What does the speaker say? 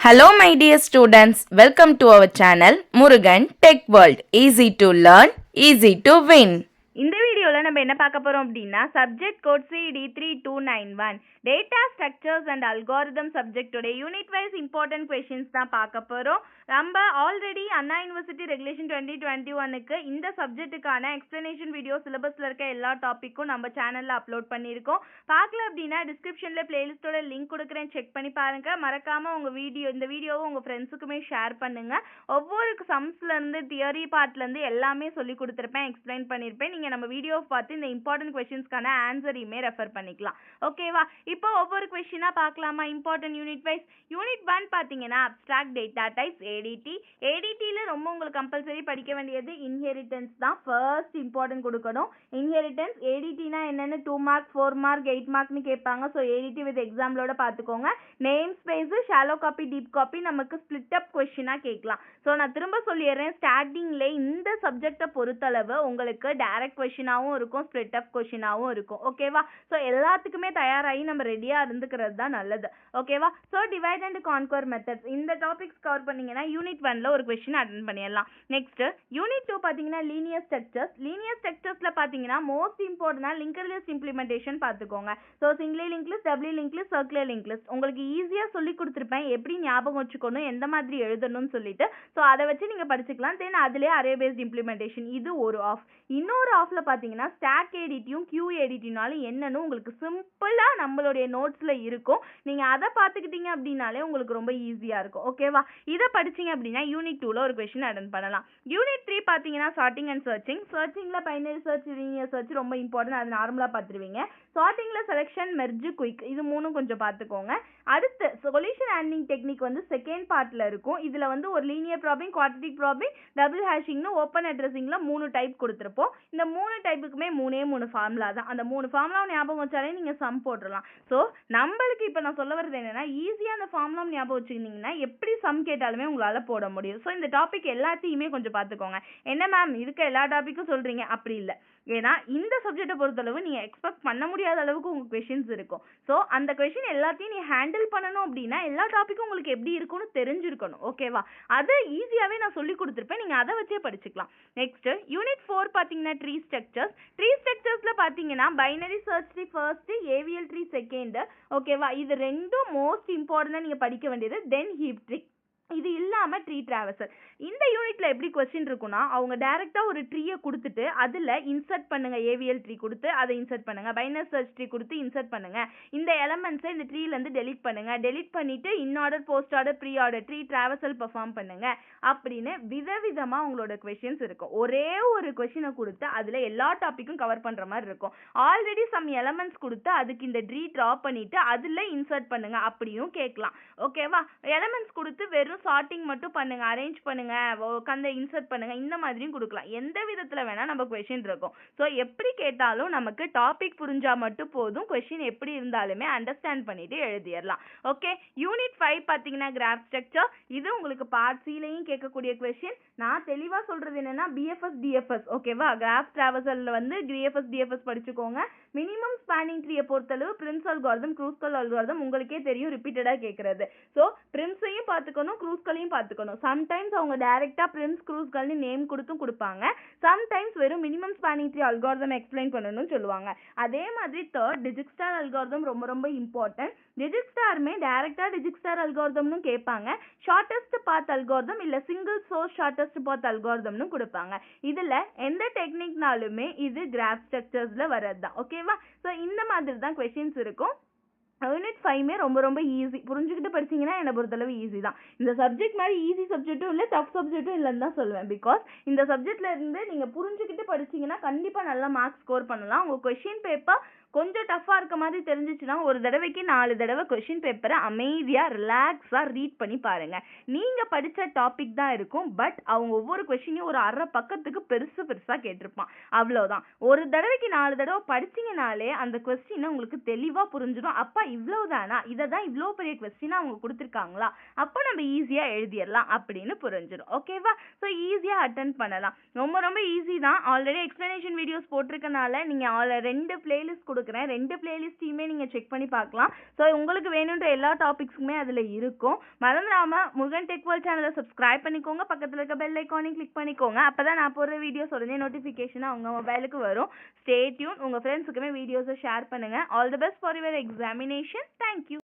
Hello my dear students, welcome to our channel Murugan Tech World. Easy to learn, easy to win. இந்த வீடியோவில் நம்ம என்ன பார்க்க போகிறோம் அப்படின்னா subject code CD3291 data structures and algorithm சப்ஜெக்டோட யூனிட் வைஸ் இம்பார்ட்டன்ட் கொஷின்ஸ் தான் பார்க்க போகிறோம். நம்ம ஆல்ரெடி அண்ணா யூனிவர்சிட்டி ரெகுலேஷன் 2021க்கு இந்த சப்ஜெக்ட்டுக்கான எக்ஸ்பிளனேஷன் வீடியோ சிலபஸில் இருக்க எல்லா டாப்பிக்கும் நம்ம சேனலில் அப்லோட் பண்ணியிருக்கோம். பார்க்கல அப்படின்னா டிஸ்கிரிப்ஷனில் பிளேலிஸ்ட்டோட லிங்க் கொடுக்குறேன், செக் பண்ணி பாருங்கள். மறக்காமல் இந்த வீடியோவை உங்கள் ஃப்ரெண்ட்ஸுக்குமே ஷேர் பண்ணுங்கள். ஒவ்வொரு சம்ஸ்லேருந்து தியரி பார்ட்லேருந்து எல்லாமே சொல்லி கொடுத்துருப்பேன், எக்ஸ்பிளைன் பண்ணியிருப்பேன். நீங்கள் நம்ம வீடியோவை பார்த்து இந்த இம்பார்ட்டன்ட் கொஷின்ஸ்க்கான ஆன்சரையுமே ரெஃபர் பண்ணிக்கலாம். ஓகேவா? இப்போ ஒவ்வொரு கொஷினாக பார்க்கலாமா? Important unit wise. யூனிட் 1 பார்த்தீங்கன்னா அப்ஸ்ட்ராக்ட் டேட்டா டைப்ஸ் ஏடிடி. ஏடிடியில் ரொம்ப உங்களுக்கு கம்பல்சரி படிக்க வேண்டியது இன்ஹெரிட்டன்ஸ் தான். ஃபர்ஸ்ட் இம்பார்ட்டன்ட் கொடுக்கணும் இன்ஹெரிட்டன்ஸ். ஏடிடினா என்னென்னு 2 மார்க் 4 மார்க் 8 மார்க்னு கேட்பாங்க. ஸோ ஏடிடி வித் எக்ஸாம்பிளோட பார்த்துக்கோங்க. Namespace shallow copy deep copy நமக்கு ஸ்பிளிட் அப் கொஷினாக கேட்கலாம். ஸோ நான் திரும்ப சொல்லிடுறேன், ஸ்டார்டிங்ல இந்த சப்ஜெக்டை பொறுத்தளவு உங்களுக்கு டைரக்ட் கொஷினாகவும் இருக்கும், ஸ்பிளிட் அப் கொஷினாகவும் இருக்கும். ஓகேவா? ஸோ எல்லாத்துக்குமே தயாராகி நம்ம ரெடியாக இருந்துக்கிறது தான் நல்லது. ஓகேவா? So divide and conquer methods இந்த டாபிக்ஸ் கவர் பண்ணீங்கன்னா யூனிட் 1ல ஒரு கொஷின் அட்டென்ட் பண்ணிடலாம். நெக்ஸ்ட் யூனிட் 2 பார்த்தீங்கன்னா லீனியர் ஸ்ட்ரக்சர்ஸ். லீனியர் ஸ்ட்ரக்சர்ஸில் பார்த்தீங்கன்னா மோஸ்ட் இம்பார்ட்டன்ட்னா லிங்கர் லிஸ்ட் இம்ப்ளிமெண்டேஷன் பார்த்துக்கோங்க. So singly link list, double link list, circular link list உங்களுக்கு ஈஸியாக சொல்லி கொடுத்துருப்பேன், எப்படி ஞாபகம் வச்சுக்கணும், எந்த மாதிரி எழுதணும்னு சொல்லிட்டு. ஸோ அதை வச்சு நீங்கள் படிச்சுக்கலாம். தென் அதிலே அரே பேஸ்ட் இம்ப்ளிமெண்டேஷன் இது ஒரு ஆஃப். இன்னொரு ஆஃப்ல பார்த்தீங்கன்னா ஸ்டாக் ஏடிடியும் கியூ ஏடிடினாலும் என்னன்னு உங்களுக்கு சிம்பிளாக நம்மளுடைய நோட்ஸில் இருக்கும். நீங்கள் அதை பார்த்துக்கிட்டீங்க அப்படின்னாலே உங்களுக்கு ரொம்ப ஈஸியாக இருக்கும். ஓகேவா? இதை படிச்சிங்க அப்படின்னா யூனிட் 2ல ஒரு கொஷின் அட்டென்ட் பண்ணலாம். யூனிட் 3 பார்த்தீங்கன்னா சார்ட்டிங் அண்ட் சர்ச்சிங். சர்ச்சிங்கில் பைனரி சர்ச், லீனியர் சர்ச் ரொம்ப இம்பார்ட்டன்ட், அது நார்மலாக பார்த்துருவீங்க. சார்ட்டிங்கில் செலெக்ஷன், மெர்ஜ், குயிக் இது மூணும் கொஞ்சம் பார்த்துக்கோங்க. அடுத்து சொல்யூஷன் ஹேண்ட்லிங் டெக்னிக் வந்து செகண்ட் பார்ட்டில் இருக்கும். இதில் வந்து ஒரு linear probing, quadratic probing, double ஹேஷிங்னு ஓப்பன் அட்ரஸிங்கில் 3 டைப் கொடுத்துருப்போம். இந்த 3 டைப்புக்குமே 3 ஃபார்முலா தான். அந்த 3 ஃபார்முலா ஞாபகம் வச்சாலே நீங்கள் சம் போட்டுடலாம். ஸோ நம்மளுக்கு இப்போ நான் சொல்ல வருது என்னன்னா, ஈஸியாக அந்த ஃபார்முலா ஞாபகம் வச்சுக்கிட்டீங்கன்னா எப்படி சம் கேட்டாலுமே உங்களால் போட முடியும். ஸோ இந்த டாபிக் எல்லாத்தையுமே கொஞ்சம் பார்த்துக்கோங்க. என்ன மேம் இருக்க எல்லா டாப்பிக்கும் சொல்கிறீங்க? அப்படி இல்லை. ஏன்னா இந்த சப்ஜெக்டை பொறுத்தளவு நீங்கள் எக்ஸ்பெக்ட் பண்ண முடியாத அளவுக்கு உங்களுக்கு கொஷின்ஸ் இருக்கும். ஸோ அந்த கொஷின் எல்லாத்தையும் நீ ஹேண்டில் பண்ணணும் அப்படின்னா எல்லா டாப்பிக்கும் உங்களுக்கு எப்படி இருக்கும்னு தெரிஞ்சிருக்கணும். ஓகேவா? அது ஈஸியாகவே நான் சொல்லி கொடுத்துருப்பேன், நீங்கள் அதை வச்சே படிச்சுக்கலாம். நெக்ஸ்ட் யூனிட் 4 பார்த்தீங்கன்னா ட்ரீ ஸ்ட்ரக்சர்ஸ். ட்ரீ ஸ்ட்ரக்சர்ஸில் பார்த்தீங்கன்னா binary search tree first, AVL tree second. ஓகேவா? இது ரெண்டும் மோஸ்ட் இம்பார்ட்டன்டாக நீங்கள் படிக்க வேண்டியது. Then heap tree. இது இல்லாமல் ட்ரீ ட்ராவர்சல். இந்த யூனிட்ல எப்படி கொஸ்டின் இருக்குன்னா, அவங்க டைரக்டா ஒரு ட்ரீயை கொடுத்துட்டு அதில் இன்சர்ட் பண்ணுங்க. ஏவிஎல் ட்ரீ கொடுத்து அதை இன்சர்ட் பண்ணுங்க, பைனரி சர்ச் ட்ரீ கொடுத்து இன்சர்ட் பண்ணுங்க, இந்த எலமெண்ட்ஸை இந்த ட்ரீலேருந்து டெலிட் பண்ணுங்க, டெலிட் பண்ணிட்டு in order, post order, pre order, tree traversal perform பண்ணுங்க அப்படின்னு விதவிதமாக உங்களோட கொஸ்டின்ஸ் இருக்கும். ஒரே ஒரு கொஸ்டினை கொடுத்து அதில் எல்லா டாப்பிக்கும் கவர் பண்ணுற மாதிரி இருக்கும். ஆல்ரெடி சம் எலமெண்ட்ஸ் கொடுத்து அதுக்கு இந்த ட்ரீ ட்ரா பண்ணிட்டு அதில் இன்சர்ட் பண்ணுங்க அப்படியும் கேட்கலாம். ஓகேவா? எலமெண்ட்ஸ் கொடுத்து வெறும் சார்ட்டிங் மட்டும் பண்ணுங்க, அரேஞ்ச் பண்ணுங்க, உட்காந்து இன்சர்ட் பண்ணுங்க, இந்த மாதிரியும் கொடுக்கலாம். எந்த விதத்துல வேணா நம்ம கொஸ்டின் இருக்கும். ஸோ எப்படி கேட்டாலும் நமக்கு டாபிக் புரிஞ்சா மட்டும் போதும், கொஸ்டின் எப்படி இருந்தாலுமே அண்டர்ஸ்டாண்ட் பண்ணிட்டு எழுதிடலாம். ஓகே. யூனிட் 5 பார்த்தீங்கன்னா கிராஃப் ஸ்ட்ரக்சர். இது உங்களுக்கு பார்ட் சிலையும் கேட்கக்கூடிய கொஸ்டின். நான் தெளிவாக சொல்றது என்னன்னா பிஎஃப்எஸ் டிஎஃப்எஸ். ஓகேவா? கிராஃப் டிராவர்சல்ல வந்து பிஎஃப்எஸ் டிஎஃப்எஸ் படிச்சுக்கோங்க. மினிமம் ஸ்பேனிங் ட்ரீயை பொறுத்தளவு பிரின்ஸ் அல்காரிதம், க்ரூஸ்கல் அல்காரிதம் உங்களுக்கே தெரியும், ரிப்பீட்டடாக கேட்கறது. ஸோ பிரின்ஸையும் பார்த்துக்கணும், க்ரூஸ்களையும் பார்த்துக்கணும். சம்டைம்ஸ் அவங்க டைரக்டா பிரின்ஸ் க்ரூஸ்கல்னு நேம் கொடுத்தும் கொடுப்பாங்க. சம்டைம்ஸ் வெறும் minimum spanning tree algorithm explain பண்ணணும்னு சொல்லுவாங்க. அதே மாதிரி தேர்ட் டிஜிக்ஸ்டார் அல்காரிதம் ரொம்ப ரொம்ப இம்பார்ட்டன்ட். டிஜிக்ஸ்டாருமே டைரக்டா டிஜிக்ஸ்டார் அல்காரிதம்னு கேட்பாங்க. ஷார்ட்டஸ்ட் பாத் அல்காரிதம் இல்ல சிங்கிள் சோர்ஸ் ஷார்ட்டஸ்ட் பாத் அல்காரிதம்னு கொடுப்பாங்க. இதுல எந்த டெக்னிக்னாலுமே இது கிராஃப் ஸ்ட்ரக்சர்ஸ்ல வரதுதான். ஓகேவா? ஸோ இந்த மாதிரி தான் கொஸ்டின்ஸ் இருக்கும். யூனிட் 5மே ரொம்ப ரொம்ப ஈஸி. புரிஞ்சுக்கிட்டு படிச்சிங்கன்னா என்னை பொறுத்தளவு ஈஸி தான். இந்த சப்ஜெக்ட் மாதிரி ஈஸி சப்ஜெக்ட்டும் இல்லை, டஃப் சப்ஜெக்ட்டும் இல்லைன்னு தான் சொல்லுவேன். பிகாஸ் இந்த சப்ஜெக்ட்ல இருந்து நீங்கள் புரிஞ்சுக்கிட்டு படிச்சிங்கன்னா கண்டிப்பாக நல்லா மார்க்ஸ் ஸ்கோர் பண்ணலாம். உங்கள் கொஷின் பேப்பர் கொஞ்சம் டஃப்பாக இருக்க மாதிரி தெரிஞ்சிச்சுன்னா ஒரு தடவைக்கு 4 தடவை கொஷின் பேப்பரை அமைதியாக ரிலாக்ஸாக ரீட் பண்ணி பாருங்கள். நீங்கள் படித்த டாபிக் தான் இருக்கும், பட் அவங்க ஒவ்வொரு கொஷினையும் ஒரு அரை பக்கத்துக்கு பெருசாக கேட்டிருப்பான். அவ்வளோதான். ஒரு தடவைக்கு 4 தடவை படிச்சிங்கனாலே அந்த கொஸ்டினை உங்களுக்கு தெளிவாக புரிஞ்சிடும். அப்பா இவ்வளவுதானா, இதை தான் இவ்வளோ பெரிய கொஸ்டினாக அவங்க கொடுத்துருக்காங்களா, அப்போ நம்ம ஈஸியாக எழுதிடலாம் அப்படின்னு புரிஞ்சிடும். ஓகேவா? ஸோ ஈஸியாக அட்டென்ட் பண்ணலாம். ரொம்ப ரொம்ப ஈஸி தான். ஆல்ரெடி எக்ஸ்பிளனேஷன் வீடியோஸ் போட்டிருக்கனால நீங்கள் 2 பிளேலிஸ்ட் கொடுக்குறேன். 2 பிளேலிஸ்ட்டையுமே நீங்கள் செக் பண்ணி பார்க்கலாம். ஸோ உங்களுக்கு வேணுன்ற எல்லா டாபிக்ஸுமே அதில் இருக்கும். மறந்துடாமல் முருகன் டெக் வேர்ல்ட் சேனலை சப்ஸ்கிரைப் பண்ணிக்கோங்க. பக்கத்தில் இருக்க பெல் ஐக்கானையும் கிளிக் பண்ணிக்கோங்க. அப்போ தான் நான் போடுற வீடியோஸ் உடனே நோட்டிஃபிகேஷனாக உங்கள் மொபைலுக்கு வரும். Stay tune. உங்கள் ஃப்ரெண்ட்ஸுக்குமே வீடியோஸை ஷேர் பண்ணுங்கள். All the best for your examination. Thank you.